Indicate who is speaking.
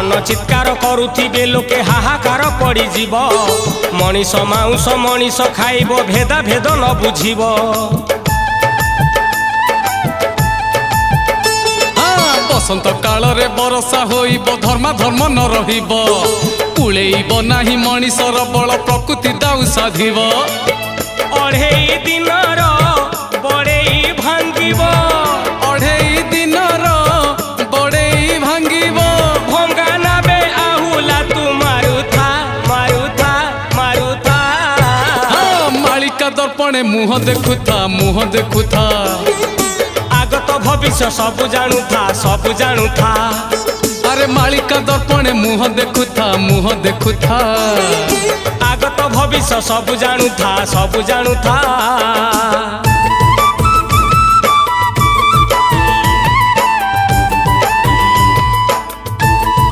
Speaker 1: मन चित्कार करुथिबे लोके हाहाकार पड़ी जीव मनीष मांस मनीष खाइब भेदा भेद न बुझिब
Speaker 2: बसंत काल रे बरसा होइब धर्मा धर्म न रहिब उड़ेइब नाही मनीषर बल प्रकृति दाउ साधिब
Speaker 1: अढ़ेई दिनर बड़ेई भांगिब
Speaker 2: अढ़ेई दिनर बड़ेई भांगिब
Speaker 1: भंगा नाबे आहुला तू मारुथा मारुथा मारुथा
Speaker 2: मालिका दर्पणे मुह देखुथा
Speaker 1: आगत भविष्य सबु जानुथा
Speaker 2: अरे मालिका दर्पणे मुह देखुथा
Speaker 1: आगत भविष्य सबु जानुथा